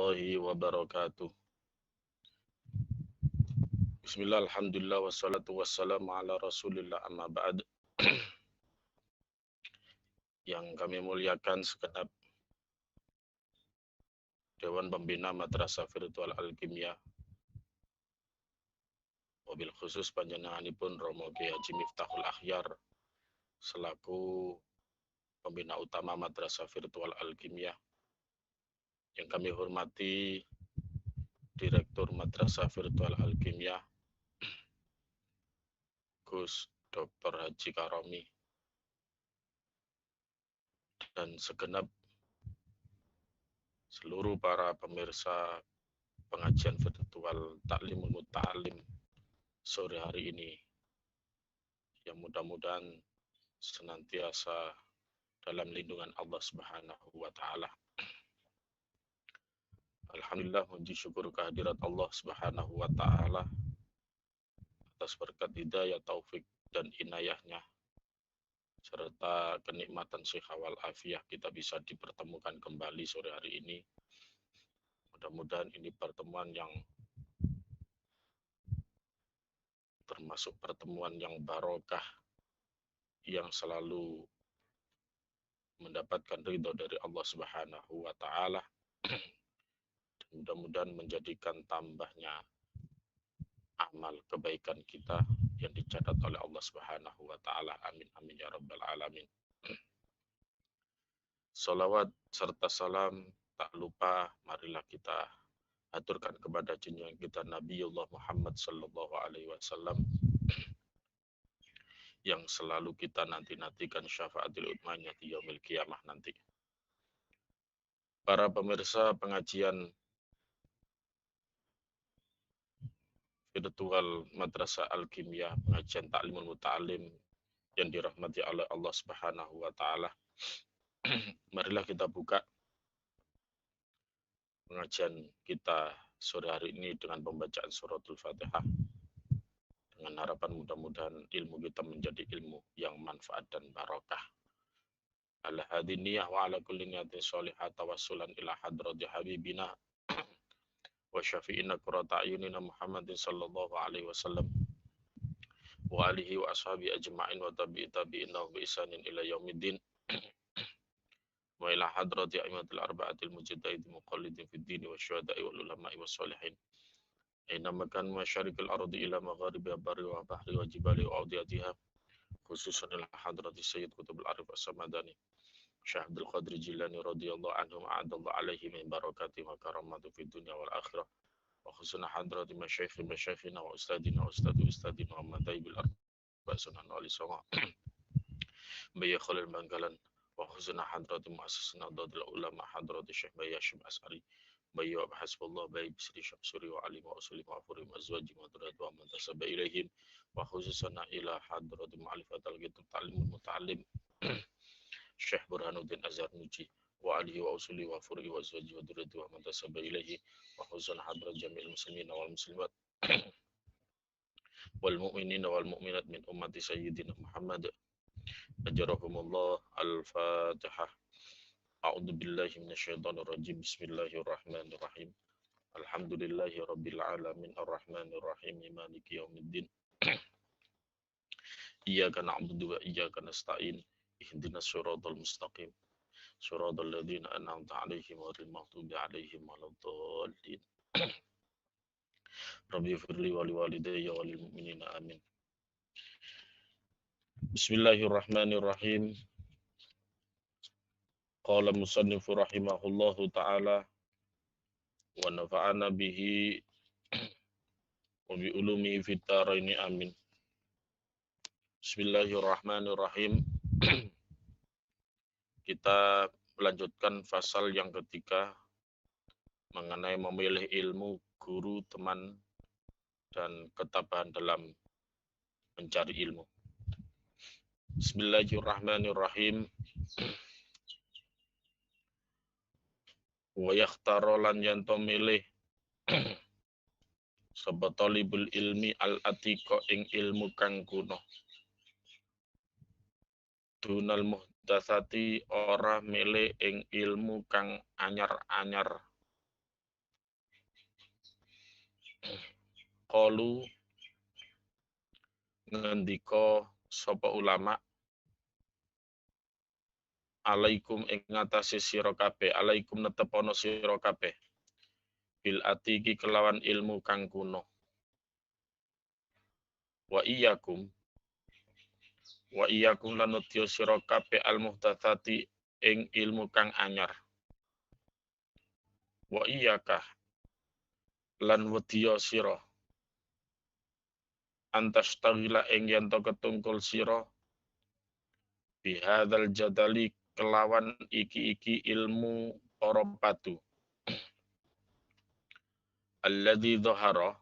warahmatullahi wabarakatuh. Bismillah, alhamdulillah, wassalatu wassalamu ala rasulillah amma ba'd. Yang kami muliakan segenap Dewan Pembina Madrasah Virtual Al-Kimia, wabil khusus panjenenganipun Romo Kiai Haji Miftahul Akhyar selaku Pembina Utama Madrasah Virtual Al-Kimia. Yang kami hormati Direktur Madrasah Virtual Al-Kimia, Gus Dr. Haji Karomi, dan segenap seluruh para pemirsa pengajian virtual Taklimul Muta'alim sore hari ini, yang mudah-mudahan senantiasa dalam lindungan Allah Subhanahu wa Ta'ala. Alhamdulillah, puji syukur kehadirat Allah Subhanahu wa Ta'ala atas berkat hidayah, taufik, dan inayahnya serta kenikmatan sehat wal afiah kita bisa dipertemukan kembali sore hari ini. Mudah-mudahan ini pertemuan yang termasuk pertemuan yang barokah, yang selalu mendapatkan ridho dari Allah Subhanahu wa Ta'ala. Mudah-mudahan menjadikan tambahnya amal kebaikan kita yang dicatat oleh Allah Subhanahu wa Ta'ala. Amin amin ya rabbal alamin. Salawat serta salam tak lupa marilah kita aturkan kepada junjungan kita Nabiullah Muhammad sallallahu alaihi wasallam yang selalu kita nanti-nantikan syafaatul utmanya di yaumil kiamah nanti. Para pemirsa pengajian virtual Madrasah Al-Kimia, pengajian Taklimul Muta'alim yang dirahmati oleh Allah Subhanahu wa Ta'ala. Marilah kita buka pengajian kita sore hari ini dengan pembacaan suratul Fatihah, dengan harapan mudah-mudahan ilmu kita menjadi ilmu yang manfaat dan barokah. Ala hadiniyah wa ala kulli niyatin sholihah tawassulan ila hadrati habibina wa syafi'ina qurrata ayunina Muhammadin sallallahu alaihi wasallam wa alihi wa ashabi ajma'in wa tabi'i tabi'ina bi ihsanin ila yaumiddin wa ila hadrati a'immatil arba'atil mujtahidin muqallidin fid din wa syuhada'i wal ulama'i was sholihin aina makan masyariqil ardi ila magharibiha barri wa bahri wa jibali wa awdiyatiha khususan ila hadrati sayyid qutbul arif as-samadani Syekh Abdul Qadir Jilani radhiyallahu anhu a'adallahu alaihi min barakati wa karamatu fid dunya wal akhirah wa khusna hadrati masyayikhina wa ustadina wa ustadina wa madaibil ard wa sunan wali songo Mbaya Khalil Bangkalan wa khusna hadrati muassasina dadil ulama hadrati Syekh Mbaya Syim As'ari Mbaya wa hasbullah bayi bisri syamsuri wa alim wa usuli wa afurim azwaji wa durat wa mantasaba ilaihim wa khususana ila hadrati ma'alifatal kitab ta'limul muta'alim Syekh Burhanuddin Azhar Nuji wa alihi wa usuli wa furi wa azwaji wa durati wa mantasaba ilaihi wa huzun hadrat jami'il muslimin wal muslimat wal mu'minin wal mu'minat min ummati sayyidina Muhammad ajarahumullah. Al-Fatihah. A'udzu billahi minasyaitonir rajim. Bismillahirrahmanirrahim. Alhamdulillahi rabbil alamin arrahmanir rahim maliki yaumiddin. Iyyaka na'budu wa iyyaka nasta'in. Ihdinas siratal mustaqim. Siratal ladzina an'amta 'alaihim ghairil maghdubi 'alaihim waladdallin. Rabbi firli wa liwalidayya wa lil mu'minina amin. Bismillahirrahmanirrahim. Qala musannifu rahimahullahu ta'ala wa nafa'ana bihi wa bi ulumihi fid dharaini amin. Bismillahirrahmanirrahim. Kita melanjutkan pasal yang ketiga mengenai memilih ilmu, guru, teman, dan ketabahan dalam mencari ilmu. Bismillahirrahmanirrahim. Wa yakhtaro lan yanto milih sapa talibul ilmi al-atiqa ing ilmu kang kuno. Dunal muhdatsati ora milih ing ilmu kang anyar-anyar. qalu ngendika sapa ulama alaikum ing ngatasi sira kabeh, alaikum netepono sira kabeh bil atiki kelawan ilmu kang kuno. Wa iyyakum lan nutya sira kabeh al muhtatsati ing ilmu kang anyar. Wa iyyaka lan wedya sira antas tawila ing yen to ketungkul sira bihadzal jadali kelawan iki ilmu para patu. Alladzi dhahara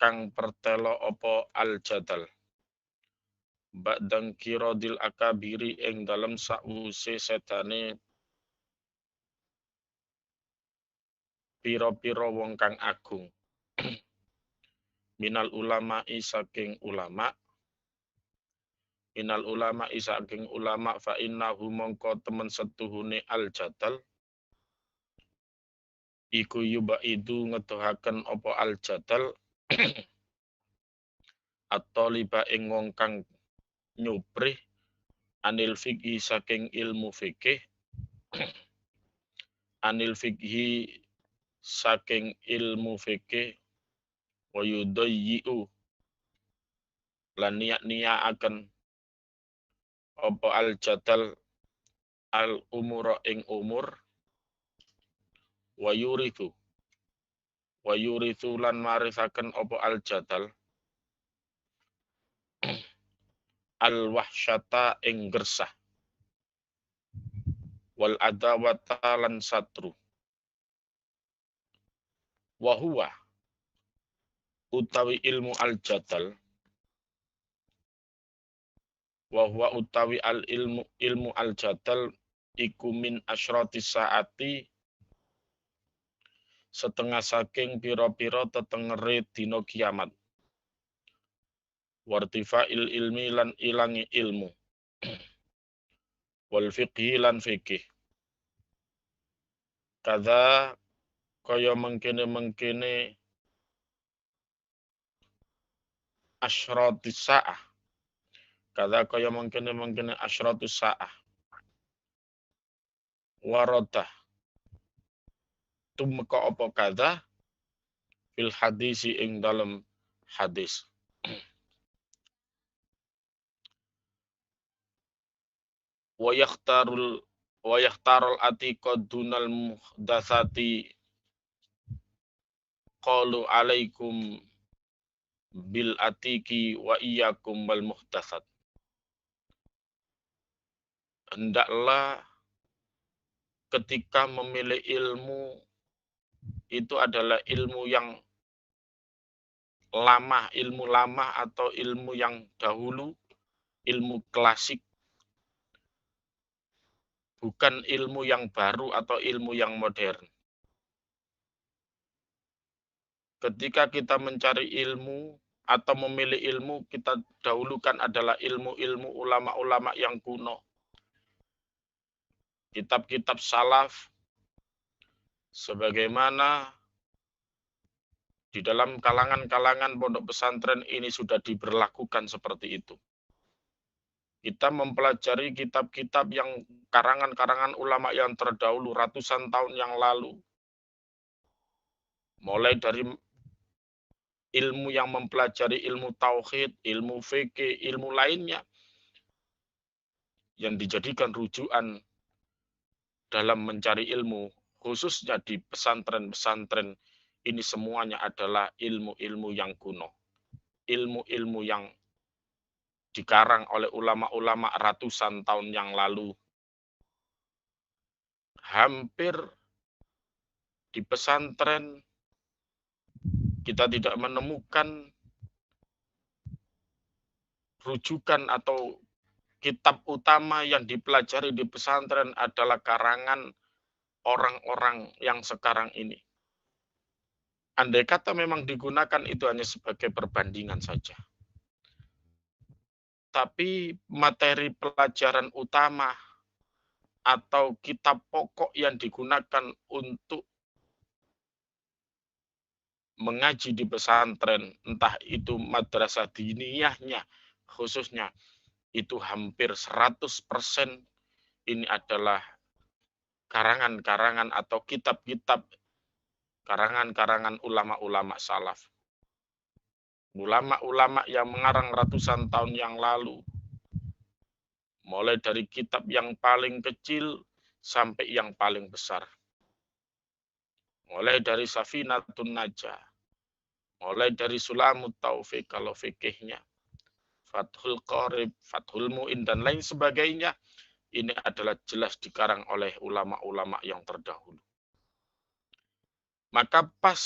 kang pertelo apa al jadal ba'dang kirodil akabiri ing dalem sakwuse sedane pira-pira wong kang agung minal ulama saking ulama fa innahu mongko temen setuhune al jadal iku yubaidu ngedohaken apa al jadal atau liba ing wong kang nyuprih anil fikhi saking ilmu fikih wa yudayyi'u lan niat-niataken apa al jadal al umura ing umur wa yurithu lan marisaken apa al jadal al wahsyata ing gersah wal adawata lan satru wa huwa utawi ilmu al jadal utawi al ilmu al jadal iku min asyrati saati setengah saking pira-pira tetengere dina kiamat wartifa'il ilmi lan ilangi ilmu wal fiqhi lan fikih kada kaya mengkene asyratis saah asyratus saah warada tumeka apa kada fil hadisi ing dalam hadis wa yakhtarul atiqa dunal muhdatsati qalu alaikum bil atiki wa iyyakum wal muhdatsat. Hendaklah ketika memilih ilmu itu adalah ilmu yang lama atau ilmu yang dahulu, ilmu klasik, bukan ilmu yang baru atau ilmu yang modern. Ketika kita mencari ilmu atau memilih ilmu, kita dahulukan adalah ilmu-ilmu ulama-ulama yang kuno. Kitab-kitab salaf, sebagaimana di dalam kalangan-kalangan pondok pesantren ini sudah diberlakukan seperti itu. Kita mempelajari kitab-kitab yang karangan-karangan ulama yang terdahulu ratusan tahun yang lalu. Mulai dari ilmu yang mempelajari ilmu tauhid, ilmu fikih, ilmu lainnya yang dijadikan rujukan dalam mencari ilmu, khususnya di pesantren-pesantren ini semuanya adalah ilmu-ilmu yang kuno. Ilmu-ilmu yang dikarang oleh ulama-ulama ratusan tahun yang lalu. Hampir di pesantren kita tidak menemukan rujukan atau kitab utama yang dipelajari di pesantren adalah karangan orang-orang yang sekarang ini. Andai kata memang digunakan itu hanya sebagai perbandingan saja. Tapi materi pelajaran utama atau kitab pokok yang digunakan untuk mengaji di pesantren, entah itu madrasah diniyahnya khususnya, itu hampir 100% ini adalah karangan-karangan atau kitab-kitab karangan-karangan ulama-ulama salaf. Ulama-ulama yang mengarang ratusan tahun yang lalu. Mulai dari kitab yang paling kecil sampai yang paling besar. Mulai dari Safinatun Najah. Mulai dari Sulamut Taufik kalau fikihnya. Fathul Qorib, Fathul Mu'in, dan lain sebagainya. Ini adalah jelas dikarang oleh ulama-ulama yang terdahulu. Maka pas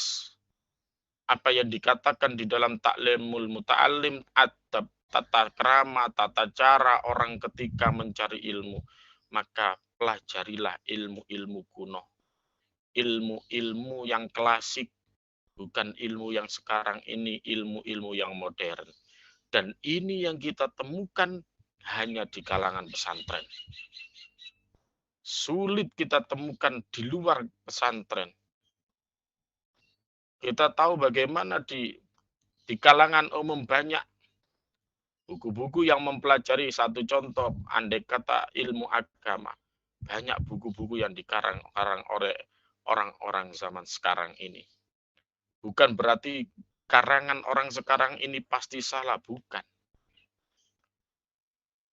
apa yang dikatakan di dalam Ta'limul Muta'allim, adab, tata krama, tata cara orang ketika mencari ilmu, maka pelajarilah ilmu-ilmu kuno. Ilmu-ilmu yang klasik, bukan ilmu yang sekarang ini, ilmu-ilmu yang modern. Dan ini yang kita temukan hanya di kalangan pesantren. Sulit kita temukan di luar pesantren. Kita tahu bagaimana di kalangan umum banyak buku-buku yang mempelajari. Satu contoh, andai kata ilmu agama. Banyak buku-buku yang dikarang oleh orang-orang zaman sekarang ini. Bukan berarti karangan orang sekarang ini pasti salah, bukan.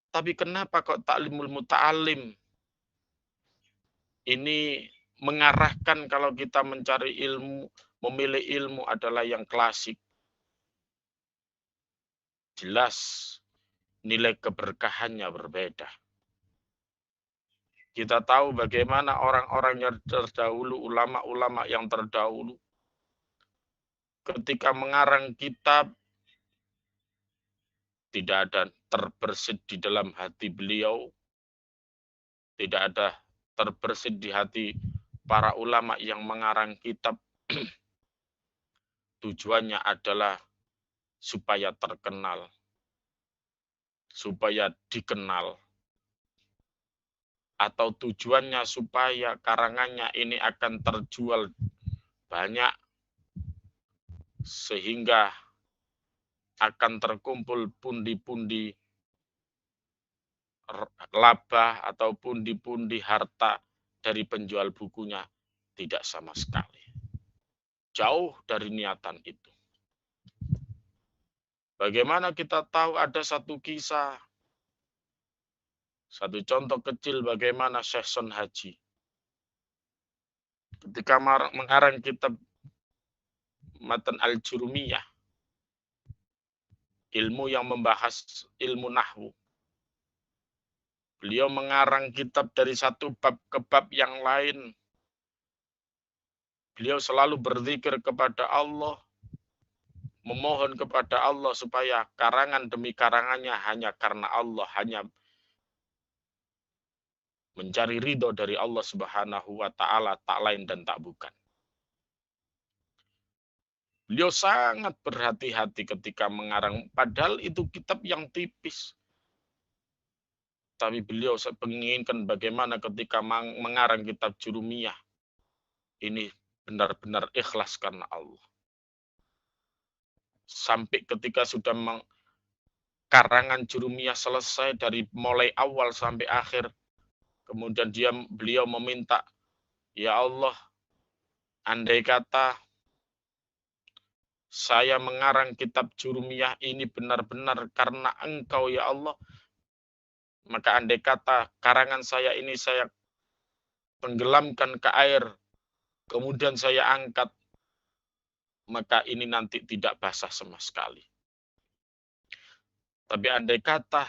Tapi kenapa kok Ta'limul Muta'allim ini mengarahkan kalau kita mencari ilmu, memilih ilmu adalah yang klasik? Jelas nilai keberkahannya berbeda. Kita tahu bagaimana orang-orang yang terdahulu, ulama-ulama yang terdahulu, ketika mengarang kitab, tidak ada terbersit di dalam hati beliau, tidak ada terbersit di hati para ulama yang mengarang kitab. Tujuannya adalah supaya terkenal, supaya dikenal, atau tujuannya supaya karangannya ini akan terjual banyak, sehingga akan terkumpul pundi-pundi laba atau pundi-pundi harta dari penjual bukunya. Tidak sama sekali. Jauh dari niatan itu. Bagaimana kita tahu? Ada satu kisah, satu contoh kecil bagaimana Syekh Sun Haji ketika mengarang kitab Matan Al-Jurumiyah, ilmu yang membahas ilmu nahwu. Beliau mengarang kitab dari satu bab ke bab yang lain. Beliau selalu berzikir kepada Allah, memohon kepada Allah supaya karangan demi karangannya hanya karena Allah, hanya mencari ridho dari Allah Subhanahu wa Ta'ala, tak lain dan tak bukan. Beliau sangat berhati-hati ketika mengarang, padahal itu kitab yang tipis. Tapi beliau menginginkan bagaimana ketika mengarang kitab Jurumiyah, ini benar-benar ikhlas karena Allah. Sampai ketika sudah karangan Jurumiyah selesai dari mulai awal sampai akhir, kemudian beliau meminta, ya Allah, andai kata saya mengarang kitab Jurumiyah ini benar-benar karena Engkau ya Allah, maka andai kata karangan saya ini saya tenggelamkan ke air, kemudian saya angkat, maka ini nanti tidak basah sama sekali. Tapi andai kata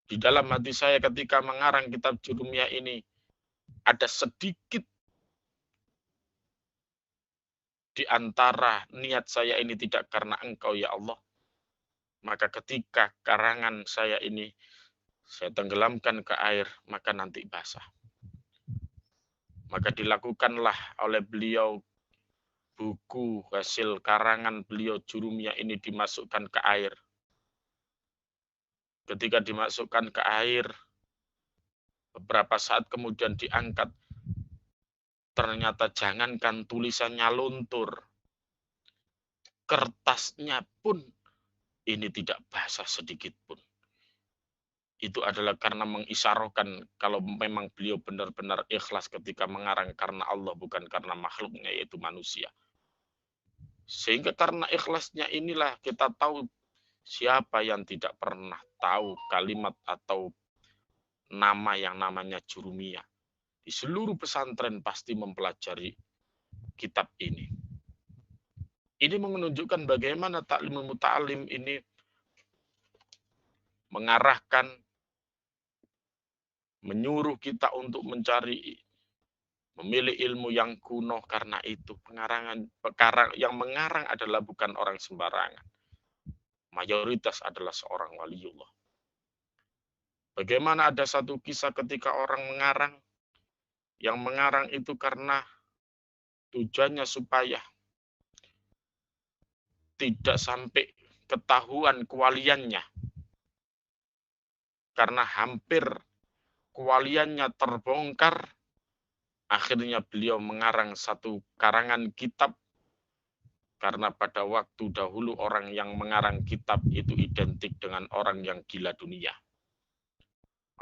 di dalam hati saya ketika mengarang kitab Jurumiyah ini ada sedikit di antara niat saya ini tidak karena Engkau ya Allah, maka ketika karangan saya ini saya tenggelamkan ke air, maka nanti basah. Maka dilakukanlah oleh beliau, buku hasil karangan beliau Jurumiyah ini dimasukkan ke air. Ketika dimasukkan ke air, beberapa saat kemudian diangkat, ternyata jangankan tulisannya luntur, kertasnya pun ini tidak basah sedikit pun. Itu adalah karena mengisyaratkan kalau memang beliau benar-benar ikhlas ketika mengarang karena Allah, bukan karena makhluknya yaitu manusia. Sehingga karena ikhlasnya inilah kita tahu siapa yang tidak pernah tahu kalimat atau nama yang namanya Jurumiyah. Di seluruh pesantren pasti mempelajari kitab ini. Ini menunjukkan bagaimana taklimul muta'alim ini mengarahkan, menyuruh kita untuk mencari, memilih ilmu yang kuno. Karena itu yang mengarang adalah bukan orang sembarangan. Mayoritas adalah seorang waliullah. Bagaimana ada satu kisah ketika orang mengarang, yang mengarang itu karena tujuannya supaya tidak sampai ketahuan kewaliannya. Karena hampir kewaliannya terbongkar, akhirnya beliau mengarang satu karangan kitab. Karena pada waktu dahulu orang yang mengarang kitab itu identik dengan orang yang gila dunia.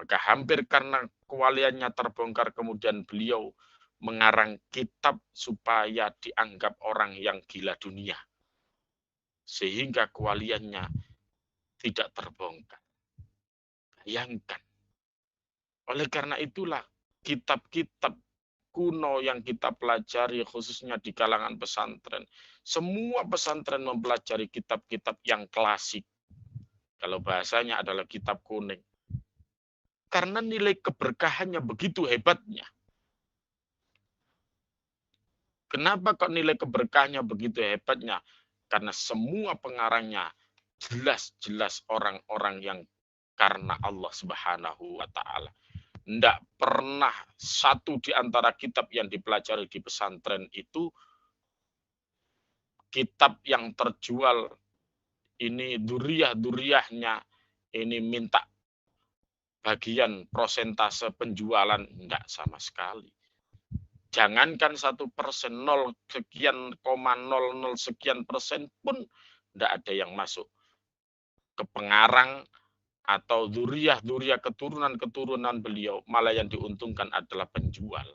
Maka hampir karena kewaliannya terbongkar, kemudian beliau mengarang kitab supaya dianggap orang yang gila dunia. Sehingga kewaliannya tidak terbongkar. Bayangkan. Oleh karena itulah kitab-kitab kuno yang kita pelajari khususnya di kalangan pesantren. Semua pesantren mempelajari kitab-kitab yang klasik. Kalau bahasanya adalah kitab kuning. Karena nilai keberkahannya begitu hebatnya. Kenapa kok nilai keberkahannya begitu hebatnya? Karena semua pengarangnya jelas-jelas orang-orang yang karena Allah Subhanahu wa Ta'ala. Tidak pernah satu di antara kitab yang dipelajari di pesantren itu kitab yang terjual ini duriah-duriahnya ini minta bagian prosentase penjualan, enggak sama sekali. Jangankan 1%, 0 sekian, 00 sekian persen pun enggak ada yang masuk ke pengarang atau duriah keturunan beliau. Malah yang diuntungkan adalah penjual.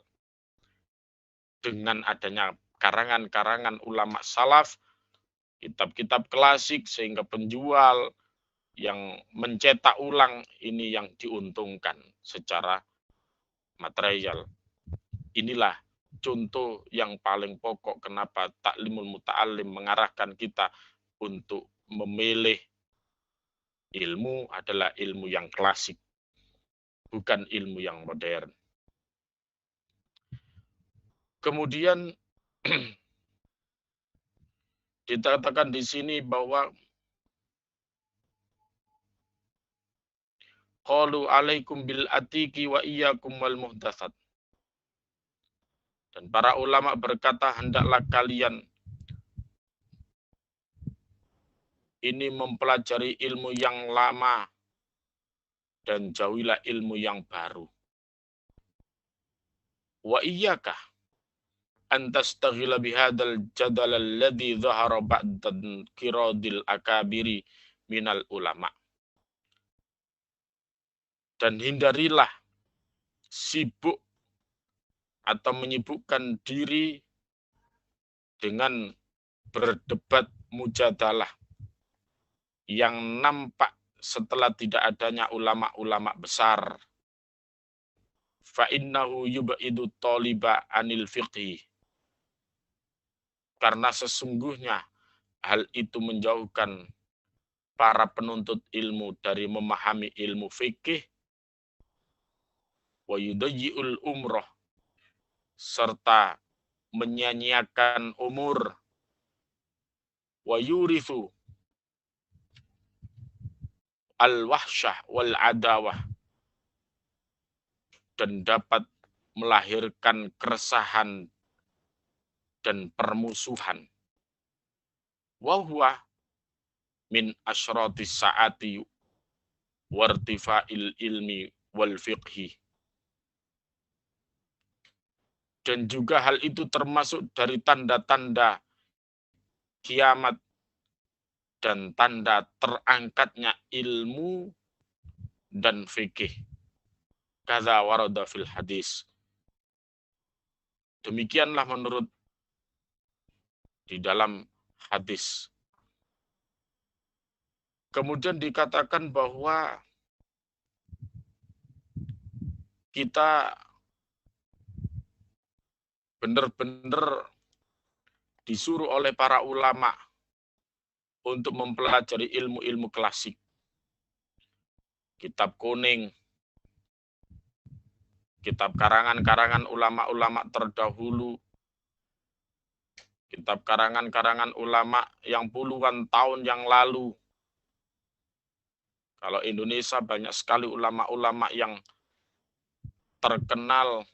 Dengan adanya karangan-karangan ulama salaf, kitab-kitab klasik, sehingga penjual yang mencetak ulang ini yang diuntungkan secara material. Inilah contoh yang paling pokok kenapa taklimul muta'alim mengarahkan kita untuk memilih ilmu adalah ilmu yang klasik, bukan ilmu yang modern. Kemudian dikatakan di sini bahwa qalu alaikum bil atiki wa iyyakum wal muhdatsat. Dan para ulama berkata, hendaklah kalian ini mempelajari ilmu yang lama dan jauhilah ilmu yang baru. Wa iyyaka an tastaghila bihadzal jadal alladhi dhahara ba'da qiradil akabiri minal ulama. Dan hindarilah sibuk atau menyibukkan diri dengan berdebat mujadalah yang nampak setelah tidak adanya ulama-ulama besar. Fa innahu yub'idu taliba anil fiqhi. Karena sesungguhnya hal itu menjauhkan para penuntut ilmu dari memahami ilmu fikih. Wa yudayyi'ul umroh. Serta menyia-nyiakan umur. Wa yurithu al-wahsyah wal adawah. Dan dapat melahirkan keresahan dan permusuhan. Wa huwa min asyratis saati wartifa'il ilmi wal fiqhi. Dan juga hal itu termasuk dari tanda-tanda kiamat dan tanda terangkatnya ilmu dan fikih. Kadza warada fil hadis. Demikianlah menurut di dalam hadis. Kemudian dikatakan bahwa kita benar-benar disuruh oleh para ulama untuk mempelajari ilmu-ilmu klasik. Kitab kuning, kitab karangan-karangan ulama-ulama terdahulu, kitab karangan-karangan ulama yang puluhan tahun yang lalu. Kalau Indonesia banyak sekali ulama-ulama yang terkenal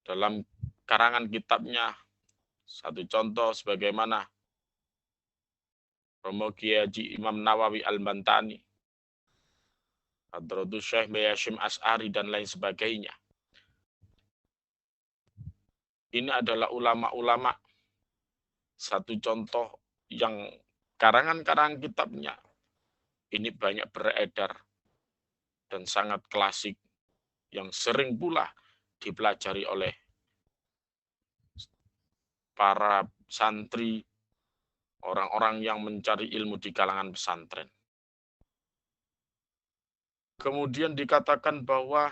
dalam karangan kitabnya. Satu contoh sebagaimana Romo Kiai Haji Imam Nawawi Al-Bantani, Hadratus Syekh Bayashim As'ari, dan lain sebagainya. Ini adalah ulama-ulama, satu contoh yang karangan-karangan kitabnya ini banyak beredar dan sangat klasik, yang sering pula dipelajari oleh para santri, orang-orang yang mencari ilmu di kalangan pesantren. Kemudian dikatakan bahwa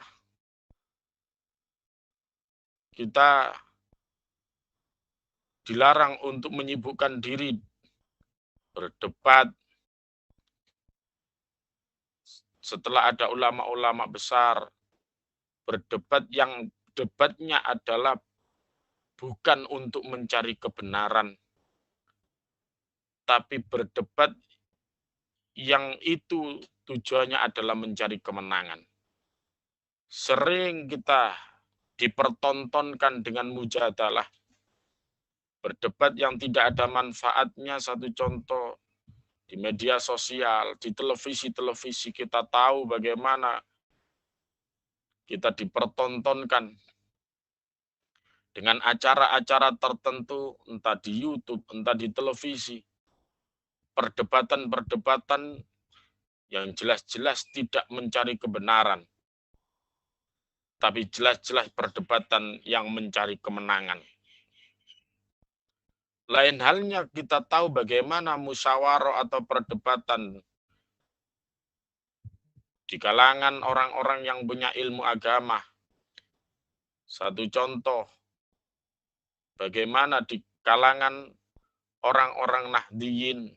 kita dilarang untuk menyibukkan diri berdebat setelah ada ulama-ulama besar, berdebat yang debatnya adalah bukan untuk mencari kebenaran, tapi berdebat yang itu tujuannya adalah mencari kemenangan. Sering kita dipertontonkan dengan mujadalah, berdebat yang tidak ada manfaatnya. Satu contoh, di media sosial, di televisi-televisi, kita tahu bagaimana kita dipertontonkan dengan acara-acara tertentu, entah di YouTube, entah di televisi, perdebatan-perdebatan yang jelas-jelas tidak mencari kebenaran, tapi jelas-jelas perdebatan yang mencari kemenangan. Lain halnya kita tahu bagaimana musyawarah atau perdebatan di kalangan orang-orang yang punya ilmu agama. Satu contoh, bagaimana di kalangan orang-orang Nahdiyin,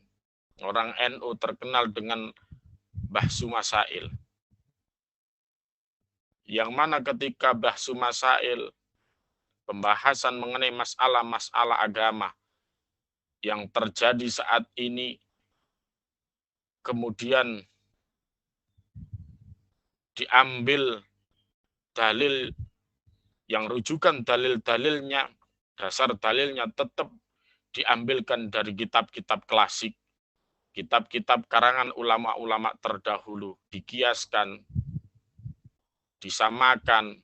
orang NU terkenal dengan bahsu masail. Yang mana ketika bahsu masail, pembahasan mengenai masalah-masalah agama yang terjadi saat ini, kemudian diambil dalil yang rujukan dalil-dalilnya, dasar dalilnya tetap diambilkan dari kitab-kitab klasik, kitab-kitab karangan ulama-ulama terdahulu, dikiaskan, disamakan.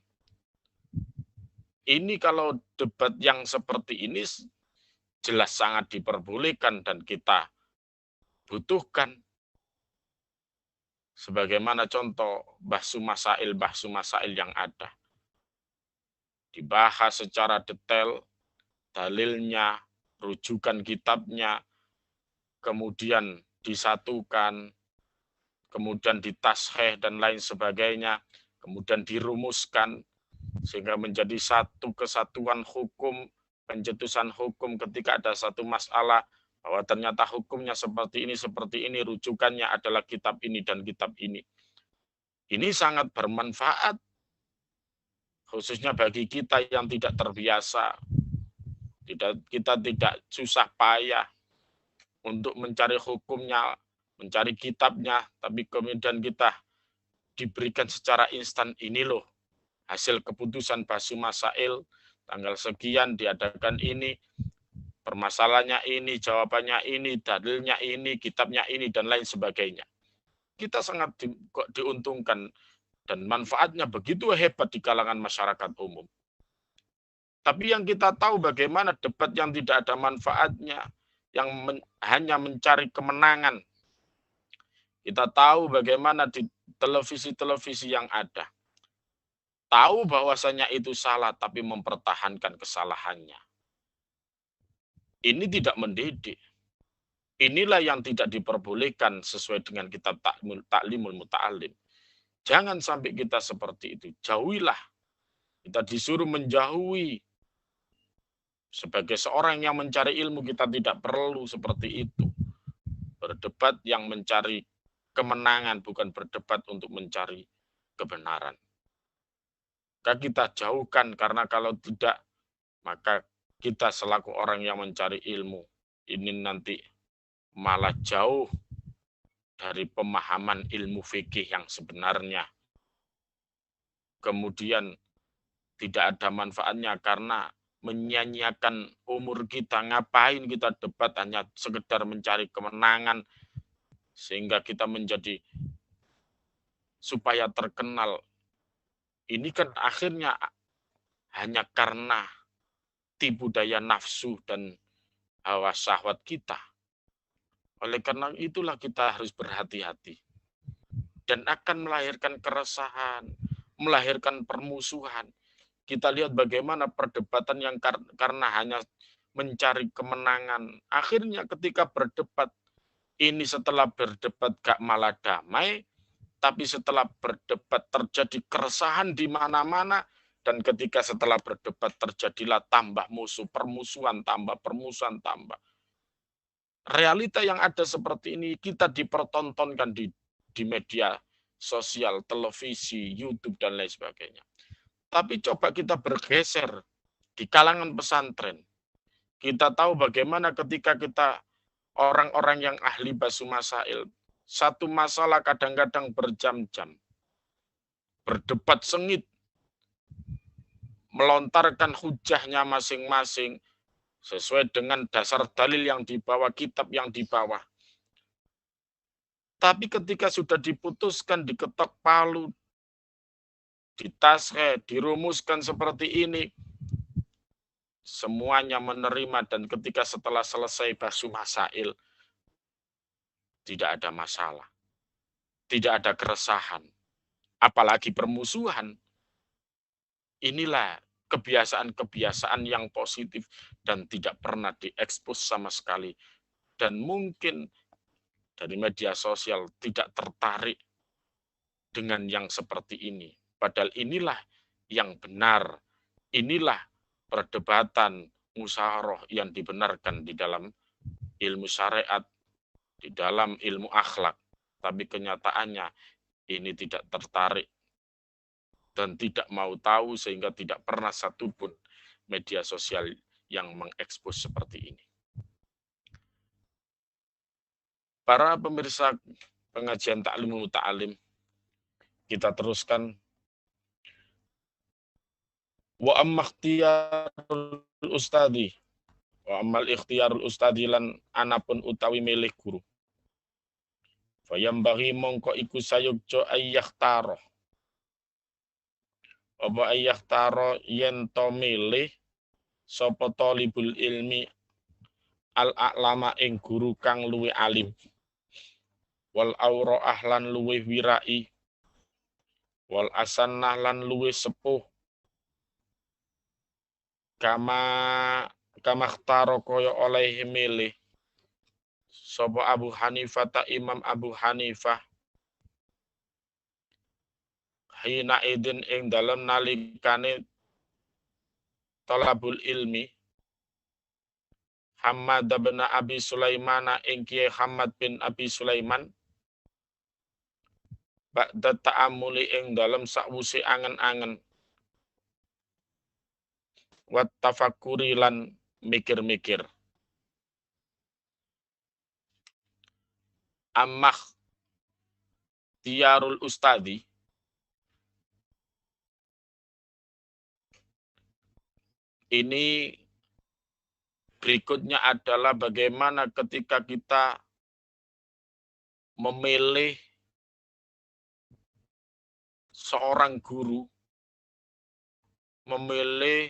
Ini kalau debat yang seperti ini jelas sangat diperbolehkan dan kita butuhkan. Sebagaimana contoh bahsu masail yang ada. Dibahas secara detail, dalilnya, rujukan kitabnya, kemudian disatukan, kemudian ditasheh dan lain sebagainya, kemudian dirumuskan, sehingga menjadi satu kesatuan hukum, pencetusan hukum ketika ada satu masalah, bahwa ternyata hukumnya seperti ini, rujukannya adalah kitab ini dan kitab ini. Ini sangat bermanfaat, khususnya bagi kita yang tidak terbiasa. Kita tidak susah payah untuk mencari hukumnya, mencari kitabnya, tapi kemudian kita diberikan secara instan, ini loh hasil keputusan bahsu masail, tanggal sekian diadakan ini, permasalahannya ini, jawabannya ini, dalilnya ini, kitabnya ini, dan lain sebagainya. Kita sangat diuntungkan dan manfaatnya begitu hebat di kalangan masyarakat umum. Tapi yang kita tahu bagaimana debat yang tidak ada manfaatnya, yang hanya mencari kemenangan. Kita tahu bagaimana di televisi-televisi yang ada. Tahu bahwasanya itu salah, tapi mempertahankan kesalahannya. Ini tidak mendidik. Inilah yang tidak diperbolehkan sesuai dengan kitab Ta'limul Muta'alim. Jangan sampai kita seperti itu. Jauhilah. Kita disuruh menjauhi. Sebagai seorang yang mencari ilmu, kita tidak perlu seperti itu. Berdebat yang mencari kemenangan, bukan berdebat untuk mencari kebenaran. Maka kita jauhkan, karena kalau tidak, maka kita selaku orang yang mencari ilmu, ini nanti malah jauh dari pemahaman ilmu fikih yang sebenarnya. Kemudian tidak ada manfaatnya karena menyia-nyiakan umur kita. Ngapain kita debat hanya sekedar mencari kemenangan sehingga kita menjadi supaya terkenal. Ini kan akhirnya hanya karena tipu daya nafsu dan hawa syahwat kita. Oleh karena itulah kita harus berhati-hati. Dan akan melahirkan keresahan, melahirkan permusuhan. Kita lihat bagaimana perdebatan yang karena hanya mencari kemenangan. Akhirnya ketika berdebat, ini setelah berdebat gak malah damai, tapi setelah berdebat terjadi keresahan di mana-mana, dan ketika setelah berdebat terjadilah tambah musuh, permusuhan tambah, permusuhan tambah. Realita yang ada seperti ini kita dipertontonkan di media sosial, televisi, YouTube, dan lain sebagainya. Tapi coba kita bergeser di kalangan pesantren. Kita tahu bagaimana ketika kita orang-orang yang ahli basu masail, satu masalah kadang-kadang berjam-jam, berdebat sengit, melontarkan hujahnya masing-masing, sesuai dengan dasar dalil yang dibawa, kitab yang dibawa. Tapi ketika sudah diputuskan, diketok palu, ditashe, dirumuskan seperti ini, semuanya menerima, dan ketika setelah selesai basu masail, tidak ada masalah. Tidak ada keresahan. Apalagi permusuhan. Inilah kebiasaan-kebiasaan yang positif dan tidak pernah diekspos sama sekali. Dan mungkin dari media sosial tidak tertarik dengan yang seperti ini. Padahal inilah yang benar. Inilah perdebatan musyawarah yang dibenarkan di dalam ilmu syariat, di dalam ilmu akhlak. Tapi kenyataannya ini tidak tertarik dan tidak mau tahu, sehingga tidak pernah satupun media sosial yang mengekspos seperti ini. Para pemirsa pengajian Ta'limul Muta'alim, kita teruskan. Wa amma ikhtiyarul ustadi, wa ammal ikhtiyarul ustadi lan anapun utawi milih guru. Fayambaghi mongko iku sayukjo ayyakhtaro. Apa ayyakhtaro yen to milih sapa talibul ilmi al-a'lama ing guru kang luwe alim. Wal aura ahlan luwe wirai. Wal asannah lan luwe sepuh. Kama ikhtaro kaya oleh milih sapa Abu Hanifah ta Imam Abu Hanifah hina idin ing dalem nalikane talabul ilmi Hamad bin Abi Sulaiman ing Kiai Hamad bin Abi Sulaiman ba'da ta'amuli ing dalem sakwuse angen-angen wa tafakkuri lan mikir-mikir. Amah tiarul ustadi, ini berikutnya adalah bagaimana ketika kita memilih seorang guru, memilih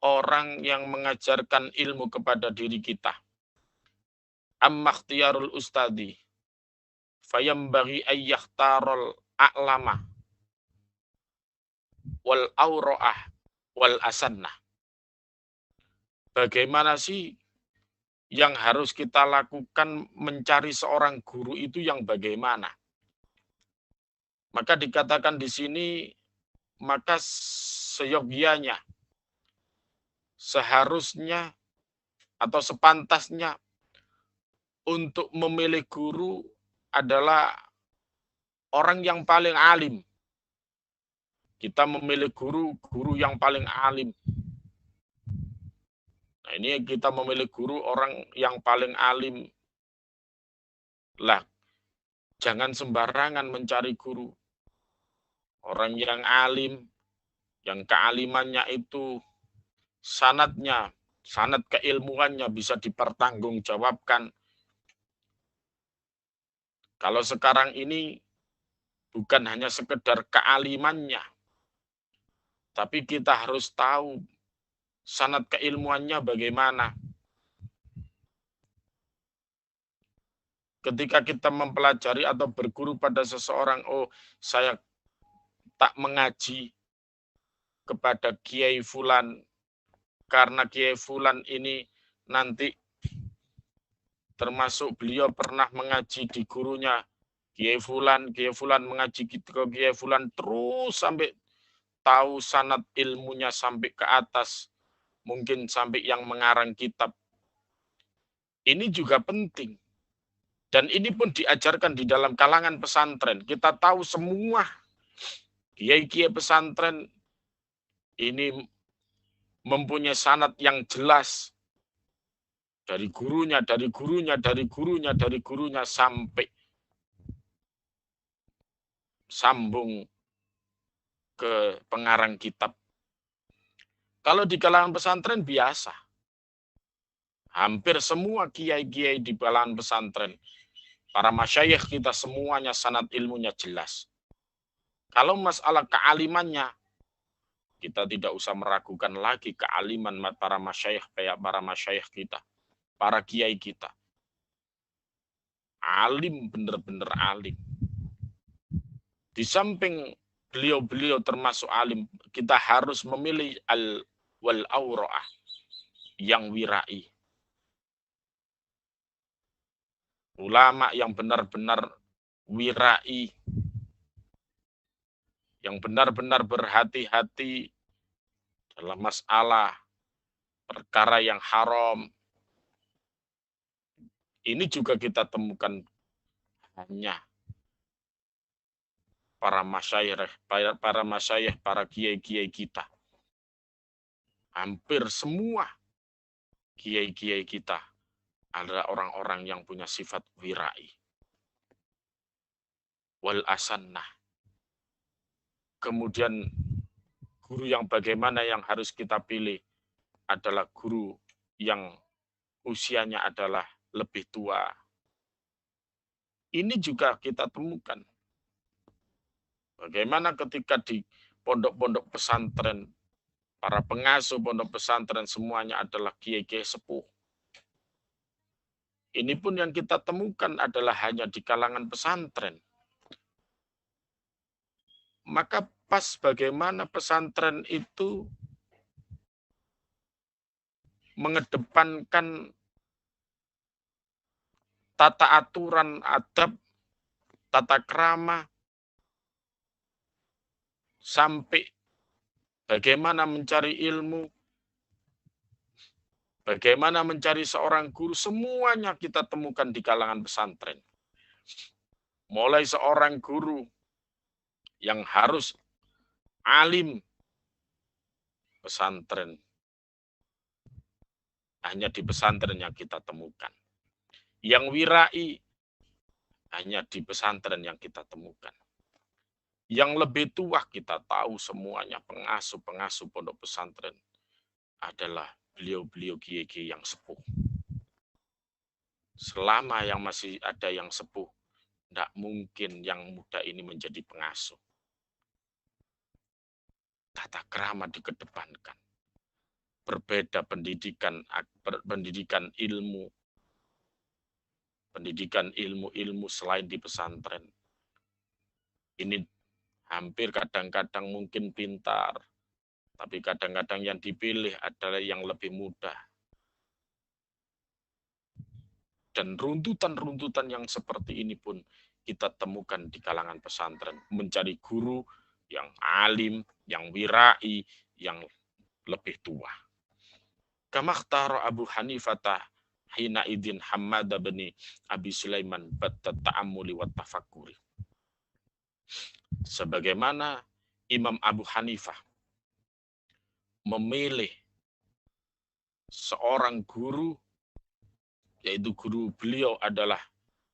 orang yang mengajarkan ilmu kepada diri kita. amma ikhtiyarul ustadi fayambaghi ayyahtarul a'lama wal awra'ah wal asannah. Bagaimana sih yang harus kita lakukan mencari seorang guru itu yang bagaimana? Maka dikatakan di sini, maka seyogianya, seharusnya atau sepantasnya untuk memilih guru adalah orang yang paling alim. Kita memilih guru yang paling alim. Nah, ini kita memilih guru orang yang paling alim. Lah, jangan sembarangan mencari guru. Orang yang alim, yang kealimannya itu sanad keilmuannya bisa dipertanggungjawabkan. Kalau sekarang ini bukan hanya sekedar kealimannya, tapi kita harus tahu sanad keilmuannya bagaimana. Ketika kita mempelajari atau berguru pada seseorang, oh saya tak mengaji kepada Kiai Fulan, karena Kiai Fulan ini nanti termasuk beliau pernah mengaji di gurunya Kiai Fulan mengaji ke Kiai Fulan terus sampai tahu sanad ilmunya sampai ke atas, mungkin sampai yang mengarang kitab. Ini juga penting. Dan ini pun diajarkan di dalam kalangan pesantren. Kita tahu semua kiai-kiai pesantren ini mempunyai sanad yang jelas. Dari gurunya sampai sambung ke pengarang kitab. Kalau di kalangan pesantren biasa. Hampir semua kiai-kiai di kalangan pesantren, para masyayikh kita semuanya sanad ilmunya jelas. Kalau masalah kealimannya, kita tidak usah meragukan lagi kealiman para masyayikh kayak para masyayikh kita, para kiai kita. Alim, benar-benar alim. Di samping beliau-beliau termasuk alim, kita harus memilih wal awra'ah yang wirai. Ulama yang benar-benar wirai, yang benar-benar berhati-hati dalam masalah perkara yang haram. Ini juga kita temukan hanya para masyayikh, para kiai-kiai kita. Hampir semua kiai-kiai kita adalah orang-orang yang punya sifat wirai. Wal asannah. Kemudian guru yang bagaimana yang harus kita pilih adalah guru yang usianya adalah lebih tua. Ini juga kita temukan. Bagaimana ketika di pondok-pondok pesantren, para pengasuh pondok pesantren semuanya adalah kiai-kiai sepuh. Ini pun yang kita temukan adalah hanya di kalangan pesantren. Maka pas bagaimana pesantren itu mengedepankan tata aturan adab, tata krama, sampai bagaimana mencari ilmu, bagaimana mencari seorang guru, semuanya kita temukan di kalangan pesantren. Mulai seorang guru yang harus alim, pesantren. Hanya di pesantren yang kita temukan. Yang wirai, hanya di pesantren yang kita temukan. Yang lebih tua kita tahu semuanya pengasuh-pengasuh pondok pesantren adalah beliau-beliau kiai-kiai yang sepuh. Selama yang masih ada yang sepuh, tidak mungkin yang muda ini menjadi pengasuh. Tata krama dikedepankan. Berbeda pendidikan ilmu. pendidikan ilmu-ilmu selain di pesantren. Ini hampir kadang-kadang mungkin pintar, tapi kadang-kadang yang dipilih adalah yang lebih mudah. Dan runtutan-runtutan yang seperti ini pun kita temukan di kalangan pesantren. Mencari guru yang alim, yang wirai, yang lebih tua. Kamakhtara Abu Hanifah hina idin Hammad bin Abi Sulaiman batta ta'ammuli wa tafakkuri. Sebagaimana Imam Abu Hanifah memilih seorang guru, yaitu guru beliau adalah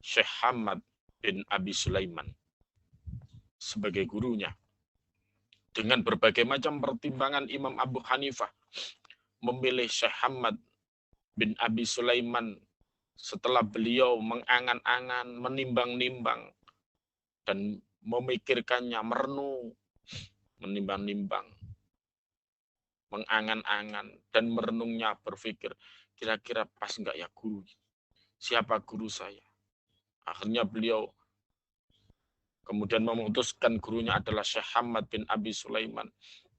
Syekh Hamad bin Abi Sulaiman sebagai gurunya. Dengan berbagai macam pertimbangan, Imam Abu Hanifah memilih Syekh Hamad bin Abi Sulaiman setelah beliau mengangan-angan, menimbang-nimbang, dan memikirkannya, merenung, menimbang-nimbang, mengangan-angan, dan merenungnya berpikir, kira-kira pas enggak ya guru? Siapa guru saya? Akhirnya beliau kemudian memutuskan gurunya adalah Syekh Hamad bin Abi Sulaiman.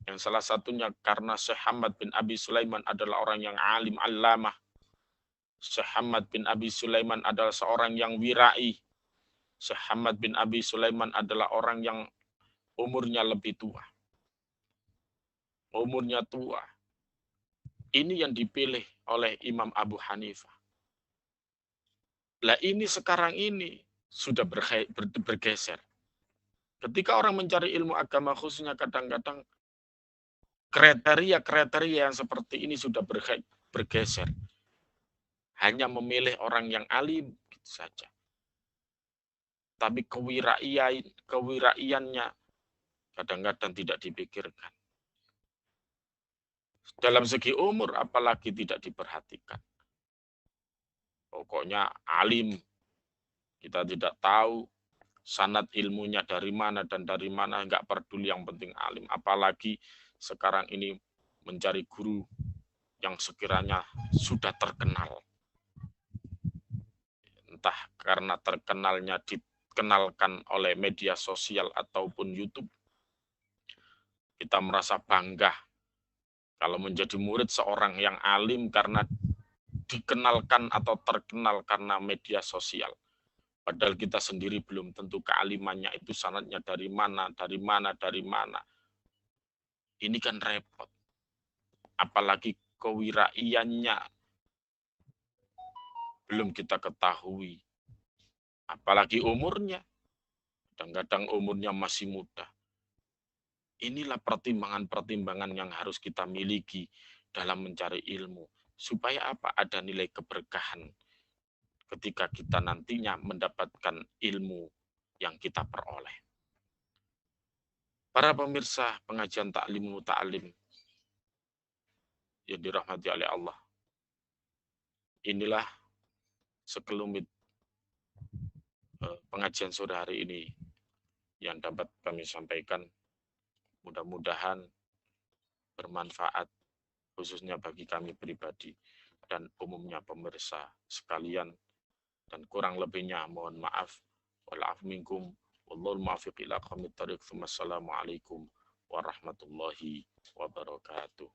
Yang salah satunya karena Syekh Hamad bin Abi Sulaiman adalah orang yang alim allamah. Syekh Hamad bin Abi Sulaiman adalah seorang yang wirai. Syekh Hamad bin Abi Sulaiman adalah orang yang umurnya lebih tua. Umurnya tua. Ini yang dipilih oleh Imam Abu Hanifah. Lah ini sekarang ini sudah bergeser. Ketika orang mencari ilmu agama khususnya kadang-kadang kriteria-kriteria yang seperti ini sudah bergeser. Hanya memilih orang yang alim gitu saja. Tapi kewiraiannya kadang-kadang tidak dipikirkan. Dalam segi umur apalagi tidak diperhatikan. Pokoknya alim. Kita tidak tahu sanad ilmunya dari mana dan dari mana, enggak peduli, yang penting alim. Apalagi sekarang ini mencari guru yang sekiranya sudah terkenal. Entah karena terkenalnya dikenalkan oleh media sosial ataupun YouTube. Kita merasa bangga kalau menjadi murid seorang yang alim karena dikenalkan atau terkenal karena media sosial. Padahal kita sendiri belum tentu kealimannya itu sanadnya dari mana. Ini kan repot. Apalagi kewiraiannya belum kita ketahui. Apalagi umurnya. Kadang-kadang umurnya masih muda. Inilah pertimbangan-pertimbangan yang harus kita miliki dalam mencari ilmu. Supaya apa? Ada nilai keberkahan ketika kita nantinya mendapatkan ilmu yang kita peroleh. Para pemirsa pengajian Ta'lim Muta'alim yang dirahmati oleh Allah. Inilah sekelumit pengajian sore hari ini yang dapat kami sampaikan. Mudah-mudahan bermanfaat khususnya bagi kami pribadi dan umumnya pemirsa sekalian. Dan kurang lebihnya mohon maaf. Wal'afu minkum. Wallahul muwaffiq ila aqwamit thoriq. Wassalamualaikum warahmatullahi wabarakatuh.